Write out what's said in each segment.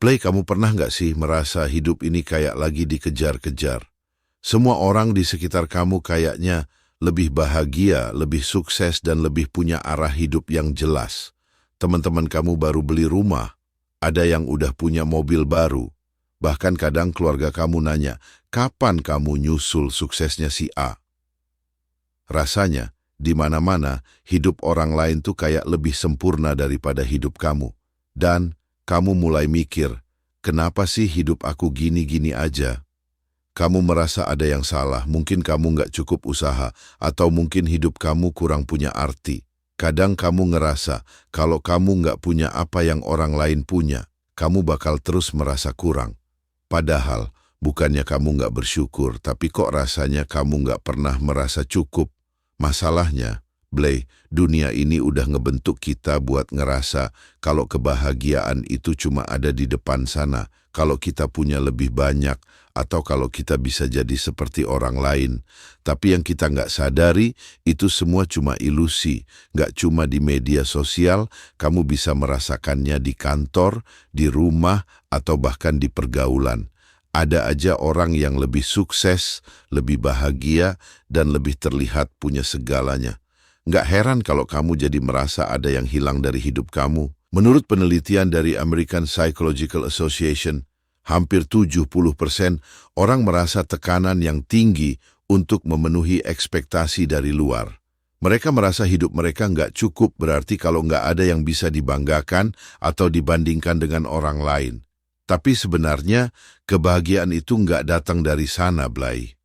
Play, kamu pernah nggak sih merasa hidup ini kayak lagi dikejar-kejar? Semua orang di sekitar kamu kayaknya lebih bahagia, lebih sukses, dan lebih punya arah hidup yang jelas. Teman-teman kamu baru beli rumah, ada yang udah punya mobil baru. Bahkan kadang keluarga kamu nanya, kapan kamu nyusul suksesnya si A? Rasanya, di mana-mana, hidup orang lain tuh kayak lebih sempurna daripada hidup kamu. Dan kamu mulai mikir, kenapa sih hidup aku gini-gini aja? Kamu merasa ada yang salah, mungkin kamu nggak cukup usaha, atau mungkin hidup kamu kurang punya arti. Kadang kamu ngerasa, kalau kamu nggak punya apa yang orang lain punya, kamu bakal terus merasa kurang. Padahal, bukannya kamu nggak bersyukur, tapi kok rasanya kamu nggak pernah merasa cukup. Masalahnya, Blay, dunia ini udah ngebentuk kita buat ngerasa kalau kebahagiaan itu cuma ada di depan sana, kalau kita punya lebih banyak, atau kalau kita bisa jadi seperti orang lain. Tapi yang kita nggak sadari, itu semua cuma ilusi. Nggak cuma di media sosial, kamu bisa merasakannya di kantor, di rumah, atau bahkan di pergaulan. Ada aja orang yang lebih sukses, lebih bahagia, dan lebih terlihat punya segalanya. Nggak heran kalau kamu jadi merasa ada yang hilang dari hidup kamu. Menurut penelitian dari American Psychological Association, hampir 70% orang merasa tekanan yang tinggi untuk memenuhi ekspektasi dari luar. Mereka merasa hidup mereka nggak cukup, berarti kalau nggak ada yang bisa dibanggakan atau dibandingkan dengan orang lain. Tapi sebenarnya, kebahagiaan itu nggak datang dari sana, Blay.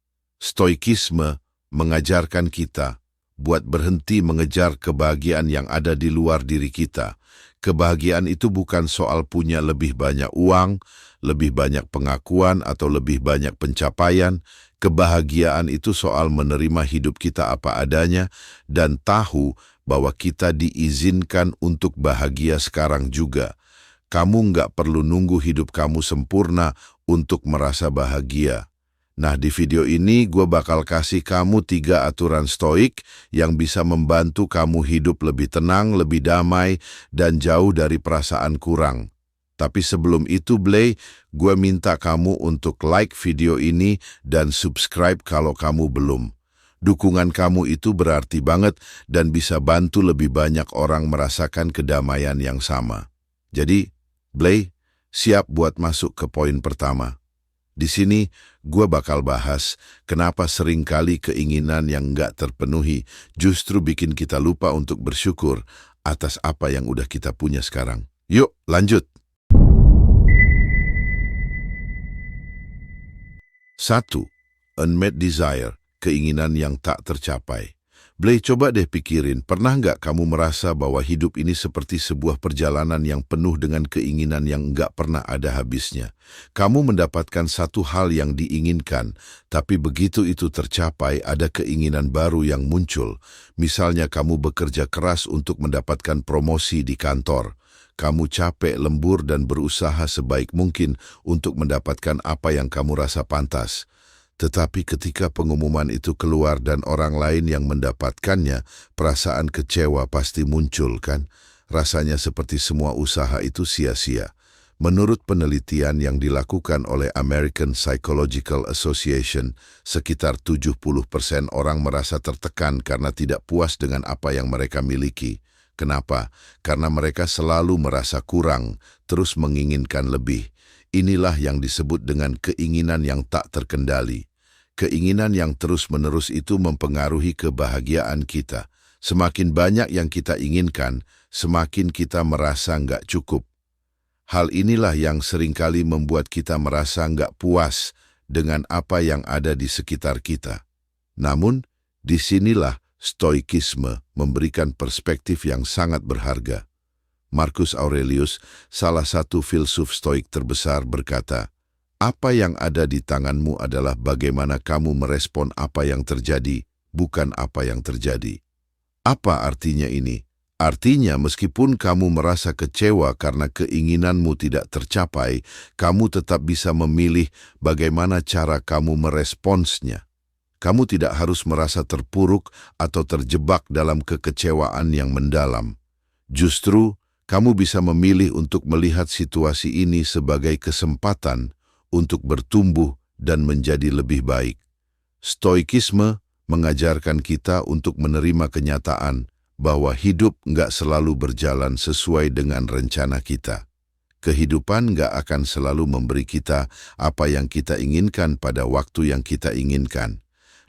Stoikisme mengajarkan kita buat berhenti mengejar kebahagiaan yang ada di luar diri kita. Kebahagiaan itu bukan soal punya lebih banyak uang, lebih banyak pengakuan, atau lebih banyak pencapaian. Kebahagiaan itu soal menerima hidup kita apa adanya dan tahu bahwa kita diizinkan untuk bahagia sekarang juga. Kamu nggak perlu nunggu hidup kamu sempurna untuk merasa bahagia. Nah, di video ini gue bakal kasih kamu 3 aturan stoik yang bisa membantu kamu hidup lebih tenang, lebih damai, dan jauh dari perasaan kurang. Tapi sebelum itu, Blay, gue minta kamu untuk like video ini dan subscribe kalau kamu belum. Dukungan kamu itu berarti banget dan bisa bantu lebih banyak orang merasakan kedamaian yang sama. Jadi, Blay, siap buat masuk ke poin pertama. Di sini, gue bakal bahas kenapa seringkali keinginan yang nggak terpenuhi justru bikin kita lupa untuk bersyukur atas apa yang udah kita punya sekarang. Yuk, lanjut. 1. Unmet desire, keinginan yang tak tercapai. Blay, coba deh pikirin, pernah nggak kamu merasa bahwa hidup ini seperti sebuah perjalanan yang penuh dengan keinginan yang nggak pernah ada habisnya? Kamu mendapatkan satu hal yang diinginkan, tapi begitu itu tercapai, ada keinginan baru yang muncul. Misalnya kamu bekerja keras untuk mendapatkan promosi di kantor. Kamu capek, lembur, dan berusaha sebaik mungkin untuk mendapatkan apa yang kamu rasa pantas. Tetapi ketika pengumuman itu keluar dan orang lain yang mendapatkannya, perasaan kecewa pasti muncul, kan? Rasanya seperti semua usaha itu sia-sia. Menurut penelitian yang dilakukan oleh American Psychological Association, sekitar 70% orang merasa tertekan karena tidak puas dengan apa yang mereka miliki. Kenapa? Karena mereka selalu merasa kurang, terus menginginkan lebih. Inilah yang disebut dengan keinginan yang tak terkendali. Keinginan yang terus-menerus itu mempengaruhi kebahagiaan kita. Semakin banyak yang kita inginkan, semakin kita merasa nggak cukup. Hal inilah yang seringkali membuat kita merasa nggak puas dengan apa yang ada di sekitar kita. Namun, disinilah stoikisme memberikan perspektif yang sangat berharga. Marcus Aurelius, salah satu filsuf stoik terbesar, berkata, "Apa yang ada di tanganmu adalah bagaimana kamu merespon apa yang terjadi, bukan apa yang terjadi." Apa artinya ini? Artinya, meskipun kamu merasa kecewa karena keinginanmu tidak tercapai, kamu tetap bisa memilih bagaimana cara kamu meresponsnya. Kamu tidak harus merasa terpuruk atau terjebak dalam kekecewaan yang mendalam. Justru, Kamu bisa memilih untuk melihat situasi ini sebagai kesempatan untuk bertumbuh dan menjadi lebih baik. Stoikisme mengajarkan kita untuk menerima kenyataan bahwa hidup nggak selalu berjalan sesuai dengan rencana kita. Kehidupan nggak akan selalu memberi kita apa yang kita inginkan pada waktu yang kita inginkan.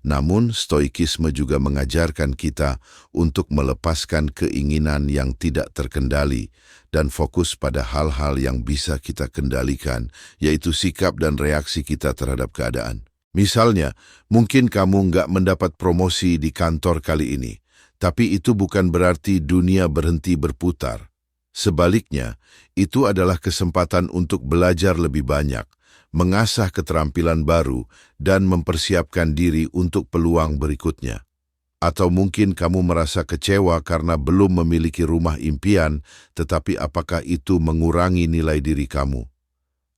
Namun, stoikisme juga mengajarkan kita untuk melepaskan keinginan yang tidak terkendali dan fokus pada hal-hal yang bisa kita kendalikan, yaitu sikap dan reaksi kita terhadap keadaan. Misalnya, mungkin kamu nggak mendapat promosi di kantor kali ini, tapi itu bukan berarti dunia berhenti berputar. Sebaliknya, itu adalah kesempatan untuk belajar lebih banyak, mengasah keterampilan baru, dan mempersiapkan diri untuk peluang berikutnya. Atau mungkin kamu merasa kecewa karena belum memiliki rumah impian, tetapi apakah itu mengurangi nilai diri kamu?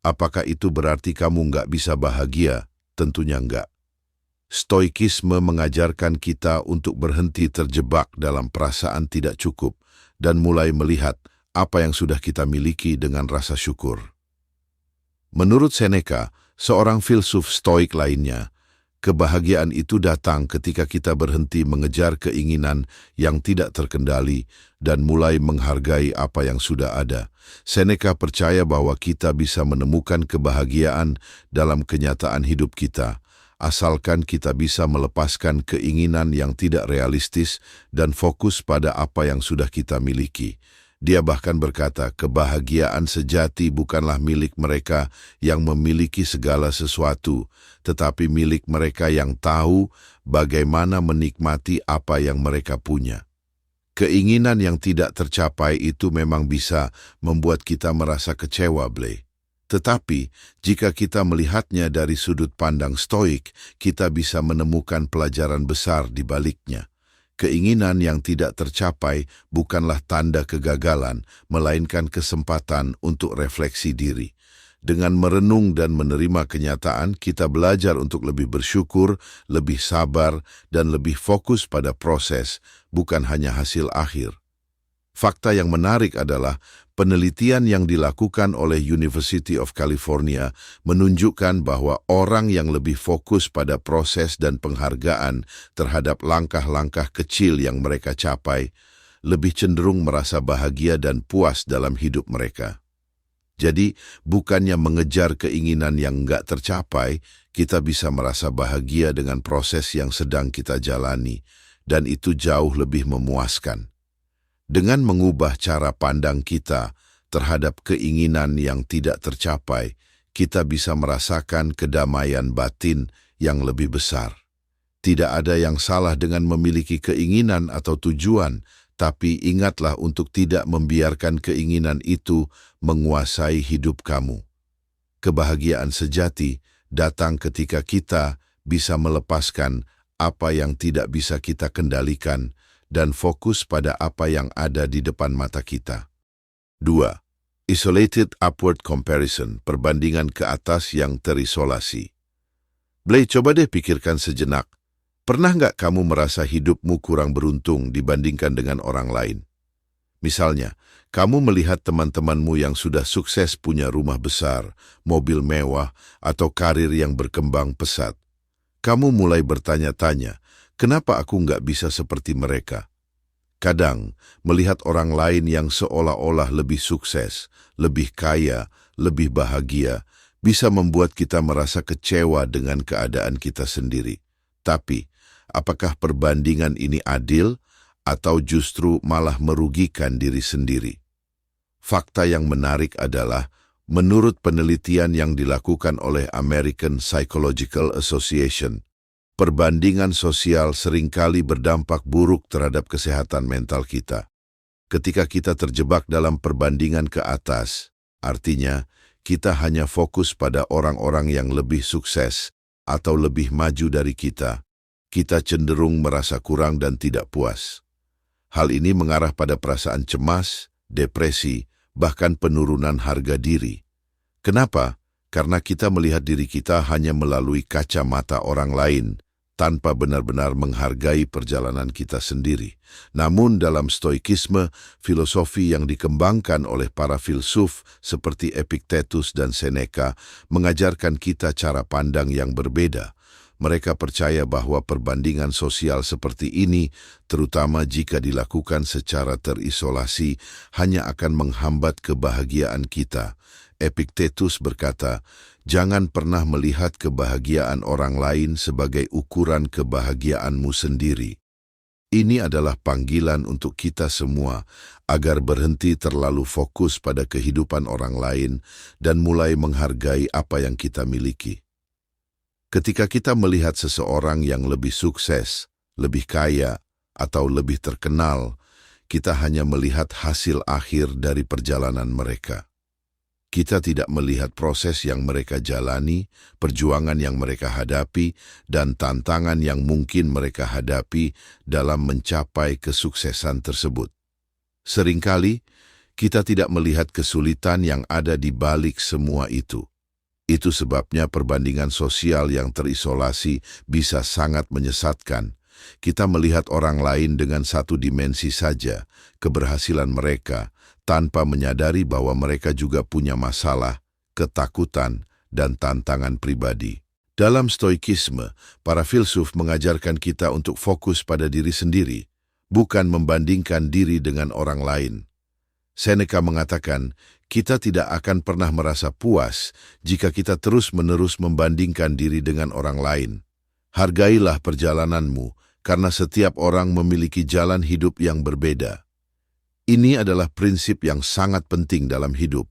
Apakah itu berarti kamu nggak bisa bahagia? Tentunya enggak. Stoikisme mengajarkan kita untuk berhenti terjebak dalam perasaan tidak cukup dan mulai melihat apa yang sudah kita miliki dengan rasa syukur. Menurut Seneca, seorang filsuf stoik lainnya, kebahagiaan itu datang ketika kita berhenti mengejar keinginan yang tidak terkendali dan mulai menghargai apa yang sudah ada. Seneca percaya bahwa kita bisa menemukan kebahagiaan dalam kenyataan hidup kita, asalkan kita bisa melepaskan keinginan yang tidak realistis dan fokus pada apa yang sudah kita miliki. Dia bahkan berkata, kebahagiaan sejati bukanlah milik mereka yang memiliki segala sesuatu, tetapi milik mereka yang tahu bagaimana menikmati apa yang mereka punya. Keinginan yang tidak tercapai itu memang bisa membuat kita merasa kecewa, Blay. Tetapi, jika kita melihatnya dari sudut pandang stoik, kita bisa menemukan pelajaran besar di baliknya. Keinginan yang tidak tercapai bukanlah tanda kegagalan, melainkan kesempatan untuk refleksi diri. Dengan merenung dan menerima kenyataan, kita belajar untuk lebih bersyukur, lebih sabar, dan lebih fokus pada proses, bukan hanya hasil akhir. Fakta yang menarik adalah penelitian yang dilakukan oleh University of California menunjukkan bahwa orang yang lebih fokus pada proses dan penghargaan terhadap langkah-langkah kecil yang mereka capai, lebih cenderung merasa bahagia dan puas dalam hidup mereka. Jadi, bukannya mengejar keinginan yang enggak tercapai, kita bisa merasa bahagia dengan proses yang sedang kita jalani, dan itu jauh lebih memuaskan. Dengan mengubah cara pandang kita terhadap keinginan yang tidak tercapai, kita bisa merasakan kedamaian batin yang lebih besar. Tidak ada yang salah dengan memiliki keinginan atau tujuan, tapi ingatlah untuk tidak membiarkan keinginan itu menguasai hidup kamu. Kebahagiaan sejati datang ketika kita bisa melepaskan apa yang tidak bisa kita kendalikan dan fokus pada apa yang ada di depan mata kita. 2. Isolated upward comparison, perbandingan ke atas yang terisolasi. Blay, coba deh pikirkan sejenak. Pernah nggak kamu merasa hidupmu kurang beruntung dibandingkan dengan orang lain? Misalnya, kamu melihat teman-temanmu yang sudah sukses punya rumah besar, mobil mewah, atau karir yang berkembang pesat. Kamu mulai bertanya-tanya, kenapa aku nggak bisa seperti mereka? Kadang, melihat orang lain yang seolah-olah lebih sukses, lebih kaya, lebih bahagia, bisa membuat kita merasa kecewa dengan keadaan kita sendiri. Tapi, apakah perbandingan ini adil atau justru malah merugikan diri sendiri? Fakta yang menarik adalah, menurut penelitian yang dilakukan oleh American Psychological Association, perbandingan sosial seringkali berdampak buruk terhadap kesehatan mental kita. Ketika kita terjebak dalam perbandingan ke atas, artinya kita hanya fokus pada orang-orang yang lebih sukses atau lebih maju dari kita, kita cenderung merasa kurang dan tidak puas. Hal ini mengarah pada perasaan cemas, depresi, bahkan penurunan harga diri. Kenapa? Karena kita melihat diri kita hanya melalui kacamata orang lain, tanpa benar-benar menghargai perjalanan kita sendiri. Namun dalam stoikisme, filosofi yang dikembangkan oleh para filsuf seperti Epictetus dan Seneca mengajarkan kita cara pandang yang berbeda. Mereka percaya bahwa perbandingan sosial seperti ini, terutama jika dilakukan secara terisolasi, hanya akan menghambat kebahagiaan kita. Epictetus berkata, "Jangan pernah melihat kebahagiaan orang lain sebagai ukuran kebahagiaanmu sendiri." Ini adalah panggilan untuk kita semua agar berhenti terlalu fokus pada kehidupan orang lain dan mulai menghargai apa yang kita miliki. Ketika kita melihat seseorang yang lebih sukses, lebih kaya, atau lebih terkenal, kita hanya melihat hasil akhir dari perjalanan mereka. Kita tidak melihat proses yang mereka jalani, perjuangan yang mereka hadapi, dan tantangan yang mungkin mereka hadapi dalam mencapai kesuksesan tersebut. Seringkali, kita tidak melihat kesulitan yang ada di balik semua itu. Itu sebabnya perbandingan sosial yang terisolasi bisa sangat menyesatkan. Kita melihat orang lain dengan satu dimensi saja, keberhasilan mereka, tanpa menyadari bahwa mereka juga punya masalah, ketakutan, dan tantangan pribadi. Dalam stoikisme, para filsuf mengajarkan kita untuk fokus pada diri sendiri, bukan membandingkan diri dengan orang lain. Seneca mengatakan, kita tidak akan pernah merasa puas jika kita terus-menerus membandingkan diri dengan orang lain. Hargailah perjalananmu, karena setiap orang memiliki jalan hidup yang berbeda. Ini adalah prinsip yang sangat penting dalam hidup.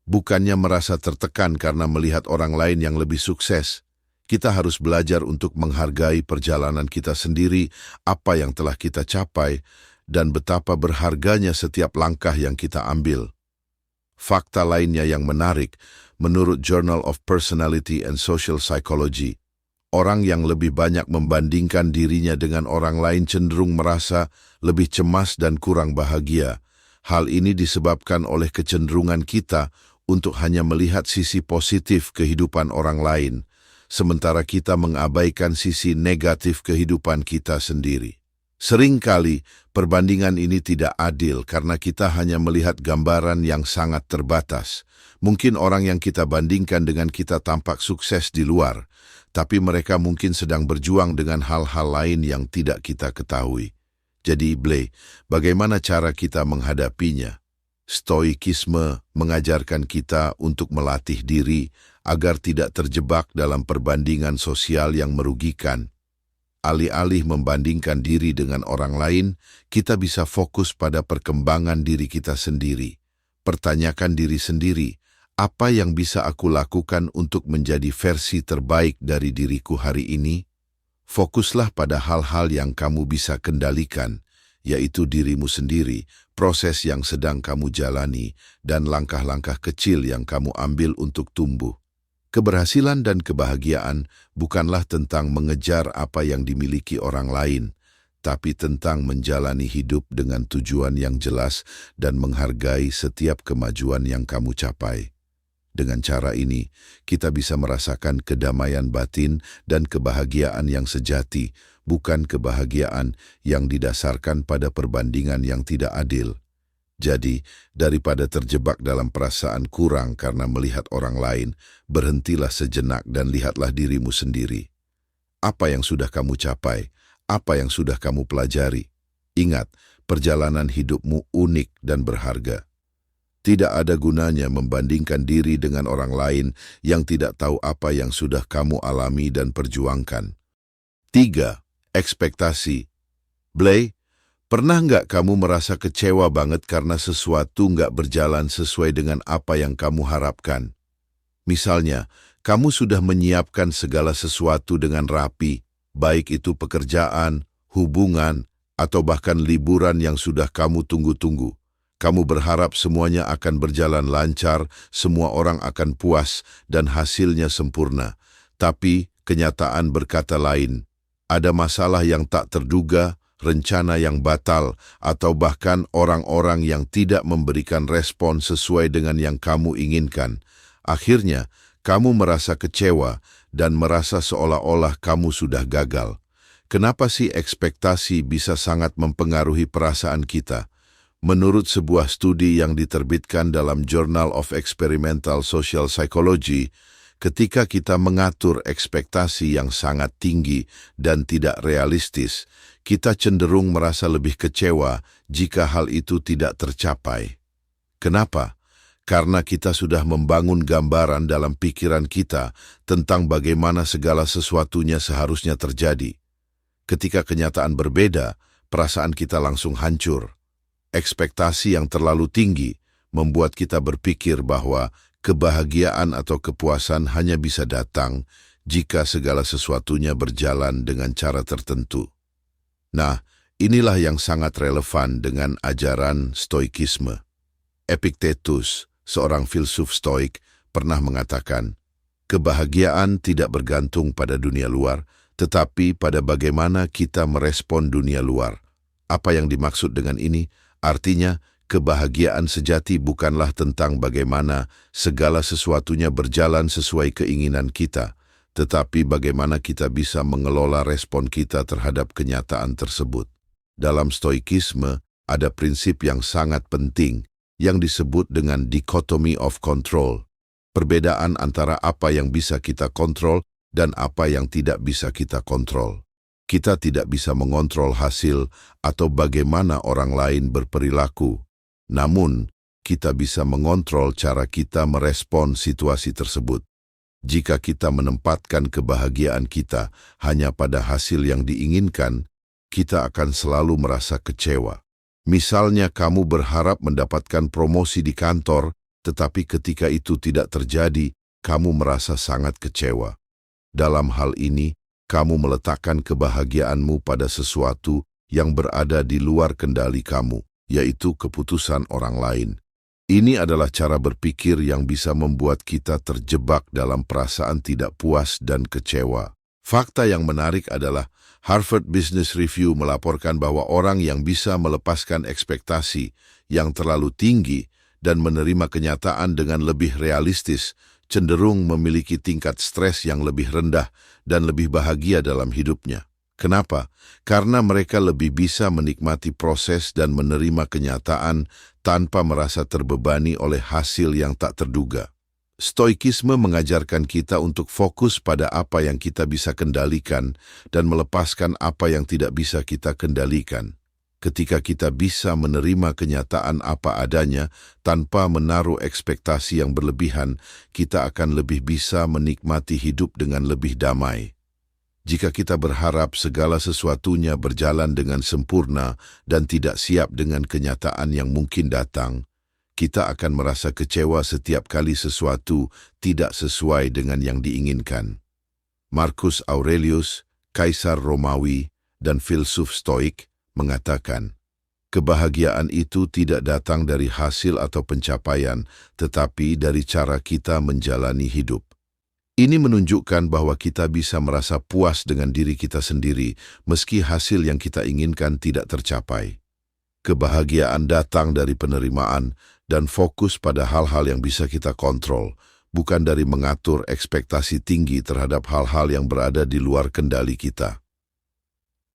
Bukannya merasa tertekan karena melihat orang lain yang lebih sukses. Kita harus belajar untuk menghargai perjalanan kita sendiri, apa yang telah kita capai, dan betapa berharganya setiap langkah yang kita ambil. Fakta lainnya yang menarik, menurut Journal of Personality and Social Psychology, orang yang lebih banyak membandingkan dirinya dengan orang lain cenderung merasa lebih cemas dan kurang bahagia. Hal ini disebabkan oleh kecenderungan kita untuk hanya melihat sisi positif kehidupan orang lain, sementara kita mengabaikan sisi negatif kehidupan kita sendiri. Seringkali, perbandingan ini tidak adil karena kita hanya melihat gambaran yang sangat terbatas. Mungkin orang yang kita bandingkan dengan kita tampak sukses di luar, tapi mereka mungkin sedang berjuang dengan hal-hal lain yang tidak kita ketahui. Jadi, bagaimana cara kita menghadapinya? Stoikisme mengajarkan kita untuk melatih diri agar tidak terjebak dalam perbandingan sosial yang merugikan. Alih-alih membandingkan diri dengan orang lain, kita bisa fokus pada perkembangan diri kita sendiri. Pertanyakan diri sendiri, apa yang bisa aku lakukan untuk menjadi versi terbaik dari diriku hari ini? Fokuslah pada hal-hal yang kamu bisa kendalikan, yaitu dirimu sendiri, proses yang sedang kamu jalani, dan langkah-langkah kecil yang kamu ambil untuk tumbuh. Keberhasilan dan kebahagiaan bukanlah tentang mengejar apa yang dimiliki orang lain, tapi tentang menjalani hidup dengan tujuan yang jelas dan menghargai setiap kemajuan yang kamu capai. Dengan cara ini, kita bisa merasakan kedamaian batin dan kebahagiaan yang sejati, bukan kebahagiaan yang didasarkan pada perbandingan yang tidak adil. Jadi, daripada terjebak dalam perasaan kurang karena melihat orang lain, berhentilah sejenak dan lihatlah dirimu sendiri. Apa yang sudah kamu capai? Apa yang sudah kamu pelajari? Ingat, perjalanan hidupmu unik dan berharga. Tidak ada gunanya membandingkan diri dengan orang lain yang tidak tahu apa yang sudah kamu alami dan perjuangkan. 3. Ekspektasi. Pernah nggak kamu merasa kecewa banget karena sesuatu nggak berjalan sesuai dengan apa yang kamu harapkan? Misalnya, kamu sudah menyiapkan segala sesuatu dengan rapi, baik itu pekerjaan, hubungan, atau bahkan liburan yang sudah kamu tunggu-tunggu. Kamu berharap semuanya akan berjalan lancar, semua orang akan puas, dan hasilnya sempurna. Tapi, kenyataan berkata lain. Ada masalah yang tak terduga, rencana yang batal, atau bahkan orang-orang yang tidak memberikan respon sesuai dengan yang kamu inginkan. Akhirnya, Kamu merasa kecewa dan merasa seolah-olah kamu sudah gagal. Kenapa sih ekspektasi bisa sangat mempengaruhi perasaan kita? Menurut sebuah studi yang diterbitkan dalam Journal of Experimental Social Psychology, ketika kita mengatur ekspektasi yang sangat tinggi dan tidak realistis, kita cenderung merasa lebih kecewa jika hal itu tidak tercapai. Kenapa? Karena kita sudah membangun gambaran dalam pikiran kita tentang bagaimana segala sesuatunya seharusnya terjadi. Ketika kenyataan berbeda, perasaan kita langsung hancur. Ekspektasi yang terlalu tinggi membuat kita berpikir bahwa kebahagiaan atau kepuasan hanya bisa datang jika segala sesuatunya berjalan dengan cara tertentu. Nah, inilah yang sangat relevan dengan ajaran Stoikisme. Epictetus, seorang filsuf Stoik, pernah mengatakan, kebahagiaan tidak bergantung pada dunia luar, tetapi pada bagaimana kita merespon dunia luar. Apa yang dimaksud dengan ini? Artinya, kebahagiaan sejati bukanlah tentang bagaimana segala sesuatunya berjalan sesuai keinginan kita, tetapi bagaimana kita bisa mengelola respon kita terhadap kenyataan tersebut. Dalam Stoikisme, ada prinsip yang sangat penting, yang disebut dengan dichotomy of control, perbedaan antara apa yang bisa kita kontrol dan apa yang tidak bisa kita kontrol. Kita tidak bisa mengontrol hasil atau bagaimana orang lain berperilaku, namun kita bisa mengontrol cara kita merespon situasi tersebut. Jika kita menempatkan kebahagiaan kita hanya pada hasil yang diinginkan, kita akan selalu merasa kecewa. Misalnya kamu berharap mendapatkan promosi di kantor, tetapi ketika itu tidak terjadi, kamu merasa sangat kecewa. Dalam hal ini, kamu meletakkan kebahagiaanmu pada sesuatu yang berada di luar kendali kamu, yaitu keputusan orang lain. Ini adalah cara berpikir yang bisa membuat kita terjebak dalam perasaan tidak puas dan kecewa. Fakta yang menarik adalah Harvard Business Review melaporkan bahwa orang yang bisa melepaskan ekspektasi yang terlalu tinggi dan menerima kenyataan dengan lebih realistis cenderung memiliki tingkat stres yang lebih rendah dan lebih bahagia dalam hidupnya. Kenapa? Karena mereka lebih bisa menikmati proses dan menerima kenyataan tanpa merasa terbebani oleh hasil yang tak terduga. Stoikisme mengajarkan kita untuk fokus pada apa yang kita bisa kendalikan dan melepaskan apa yang tidak bisa kita kendalikan. Ketika kita bisa menerima kenyataan apa adanya tanpa menaruh ekspektasi yang berlebihan, kita akan lebih bisa menikmati hidup dengan lebih damai. Jika kita berharap segala sesuatunya berjalan dengan sempurna dan tidak siap dengan kenyataan yang mungkin datang, kita akan merasa kecewa setiap kali sesuatu tidak sesuai dengan yang diinginkan. Marcus Aurelius, Kaisar Romawi, dan filsuf Stoik mengatakan, kebahagiaan itu tidak datang dari hasil atau pencapaian, tetapi dari cara kita menjalani hidup. Ini menunjukkan bahwa kita bisa merasa puas dengan diri kita sendiri, meski hasil yang kita inginkan tidak tercapai. Kebahagiaan datang dari penerimaan dan fokus pada hal-hal yang bisa kita kontrol, bukan dari mengatur ekspektasi tinggi terhadap hal-hal yang berada di luar kendali kita.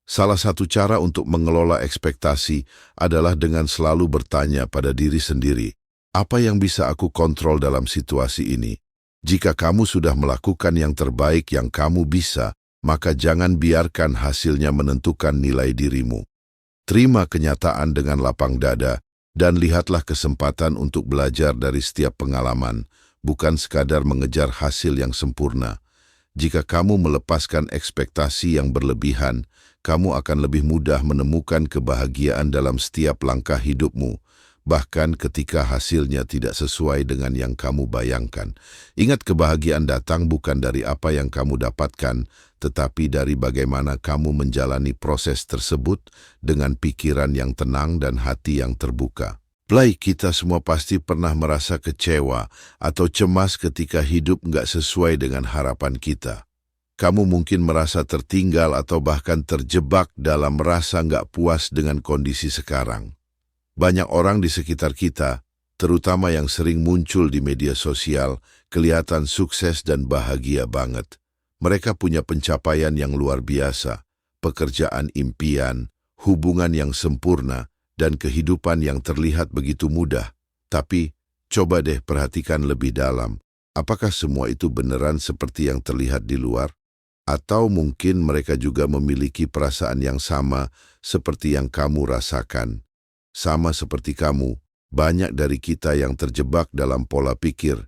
Salah satu cara untuk mengelola ekspektasi adalah dengan selalu bertanya pada diri sendiri, apa yang bisa aku kontrol dalam situasi ini? Jika kamu sudah melakukan yang terbaik yang kamu bisa, maka jangan biarkan hasilnya menentukan nilai dirimu. Terima kenyataan dengan lapang dada, dan lihatlah kesempatan untuk belajar dari setiap pengalaman, bukan sekadar mengejar hasil yang sempurna. Jika kamu melepaskan ekspektasi yang berlebihan, kamu akan lebih mudah menemukan kebahagiaan dalam setiap langkah hidupmu, bahkan ketika hasilnya tidak sesuai dengan yang kamu bayangkan. Ingat, kebahagiaan datang bukan dari apa yang kamu dapatkan, tetapi dari bagaimana kamu menjalani proses tersebut dengan pikiran yang tenang dan hati yang terbuka. Kita semua pasti pernah merasa kecewa atau cemas ketika hidup nggak sesuai dengan harapan kita. Kamu mungkin merasa tertinggal atau bahkan terjebak dalam rasa nggak puas dengan kondisi sekarang. Banyak orang di sekitar kita, terutama yang sering muncul di media sosial, kelihatan sukses dan bahagia banget. Mereka punya pencapaian yang luar biasa, pekerjaan impian, hubungan yang sempurna, dan kehidupan yang terlihat begitu mudah. Tapi, coba deh perhatikan lebih dalam. Apakah semua itu beneran seperti yang terlihat di luar? Atau mungkin mereka juga memiliki perasaan yang sama seperti yang kamu rasakan. Sama seperti kamu, banyak dari kita yang terjebak dalam pola pikir,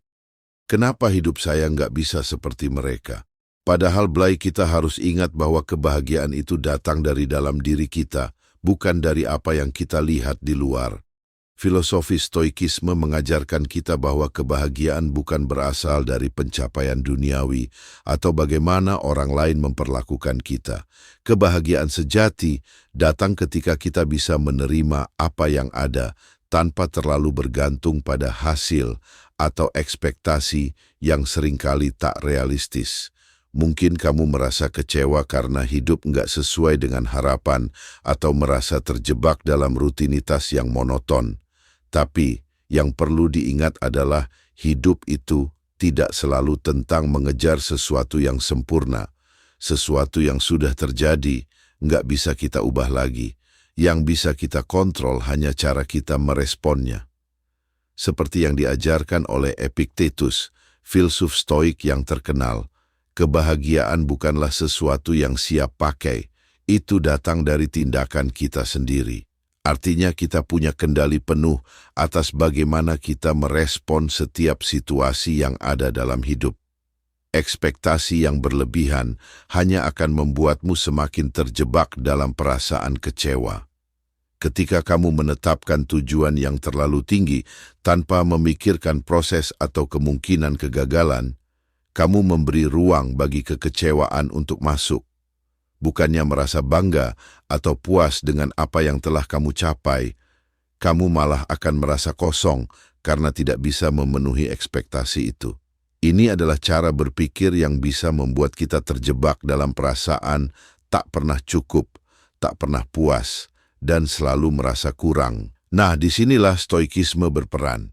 kenapa hidup saya nggak bisa seperti mereka? Padahal kita harus ingat bahwa kebahagiaan itu datang dari dalam diri kita, bukan dari apa yang kita lihat di luar. Filosofi Stoikisme mengajarkan kita bahwa kebahagiaan bukan berasal dari pencapaian duniawi atau bagaimana orang lain memperlakukan kita. Kebahagiaan sejati datang ketika kita bisa menerima apa yang ada tanpa terlalu bergantung pada hasil atau ekspektasi yang seringkali tak realistis. Mungkin kamu merasa kecewa karena hidup nggak sesuai dengan harapan atau merasa terjebak dalam rutinitas yang monoton. Tapi yang perlu diingat adalah hidup itu tidak selalu tentang mengejar sesuatu yang sempurna. Sesuatu yang sudah terjadi nggak bisa kita ubah lagi. Yang bisa kita kontrol hanya cara kita meresponnya. Seperti yang diajarkan oleh Epictetus, filsuf Stoik yang terkenal, kebahagiaan bukanlah sesuatu yang siap pakai, itu datang dari tindakan kita sendiri. Artinya kita punya kendali penuh atas bagaimana kita merespon setiap situasi yang ada dalam hidup. Ekspektasi yang berlebihan hanya akan membuatmu semakin terjebak dalam perasaan kecewa. Ketika kamu menetapkan tujuan yang terlalu tinggi tanpa memikirkan proses atau kemungkinan kegagalan, kamu memberi ruang bagi kekecewaan untuk masuk. Bukannya merasa bangga atau puas dengan apa yang telah kamu capai, kamu malah akan merasa kosong karena tidak bisa memenuhi ekspektasi itu. Ini adalah cara berpikir yang bisa membuat kita terjebak dalam perasaan tak pernah cukup, tak pernah puas, dan selalu merasa kurang. Nah, disinilah Stoikisme berperan.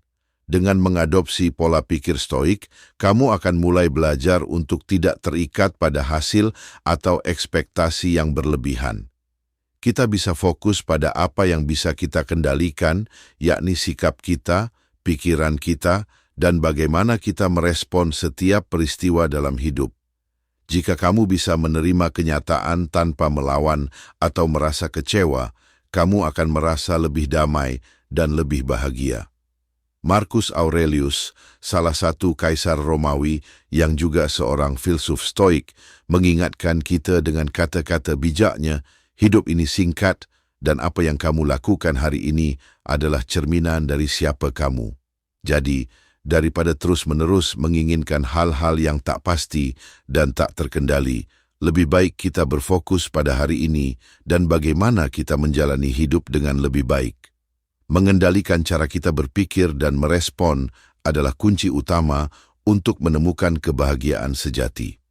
Dengan mengadopsi pola pikir Stoik, kamu akan mulai belajar untuk tidak terikat pada hasil atau ekspektasi yang berlebihan. Kita bisa fokus pada apa yang bisa kita kendalikan, yakni sikap kita, pikiran kita, dan bagaimana kita merespon setiap peristiwa dalam hidup. Jika kamu bisa menerima kenyataan tanpa melawan atau merasa kecewa, kamu akan merasa lebih damai dan lebih bahagia. Marcus Aurelius, salah satu kaisar Romawi yang juga seorang filsuf Stoik, mengingatkan kita dengan kata-kata bijaknya, hidup ini singkat dan apa yang kamu lakukan hari ini adalah cerminan dari siapa kamu. Jadi, daripada terus-menerus menginginkan hal-hal yang tak pasti dan tak terkendali, lebih baik kita berfokus pada hari ini dan bagaimana kita menjalani hidup dengan lebih baik. Mengendalikan cara kita berpikir dan merespon adalah kunci utama untuk menemukan kebahagiaan sejati.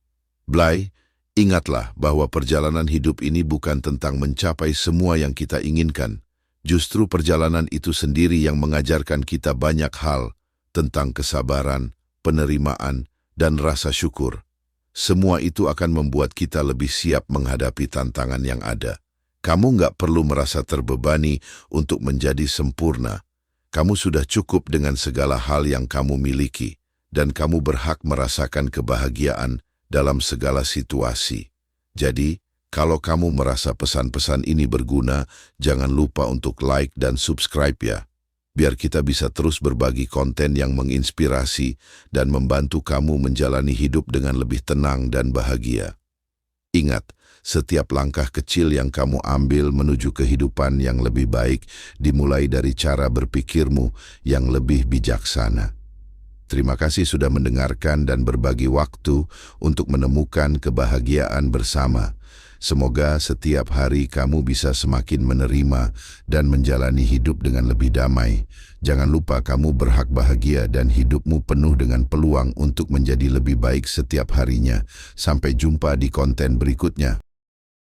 Blay, ingatlah bahwa perjalanan hidup ini bukan tentang mencapai semua yang kita inginkan. Justru perjalanan itu sendiri yang mengajarkan kita banyak hal tentang kesabaran, penerimaan, dan rasa syukur. Semua itu akan membuat kita lebih siap menghadapi tantangan yang ada. Kamu nggak perlu merasa terbebani untuk menjadi sempurna. Kamu sudah cukup dengan segala hal yang kamu miliki, dan kamu berhak merasakan kebahagiaan dalam segala situasi. Jadi, kalau kamu merasa pesan-pesan ini berguna, jangan lupa untuk like dan subscribe ya, biar kita bisa terus berbagi konten yang menginspirasi dan membantu kamu menjalani hidup dengan lebih tenang dan bahagia. Ingat, setiap langkah kecil yang kamu ambil menuju kehidupan yang lebih baik dimulai dari cara berpikirmu yang lebih bijaksana. Terima kasih sudah mendengarkan dan berbagi waktu untuk menemukan kebahagiaan bersama. Semoga setiap hari kamu bisa semakin menerima dan menjalani hidup dengan lebih damai. Jangan lupa kamu berhak bahagia dan hidupmu penuh dengan peluang untuk menjadi lebih baik setiap harinya. Sampai jumpa di konten berikutnya.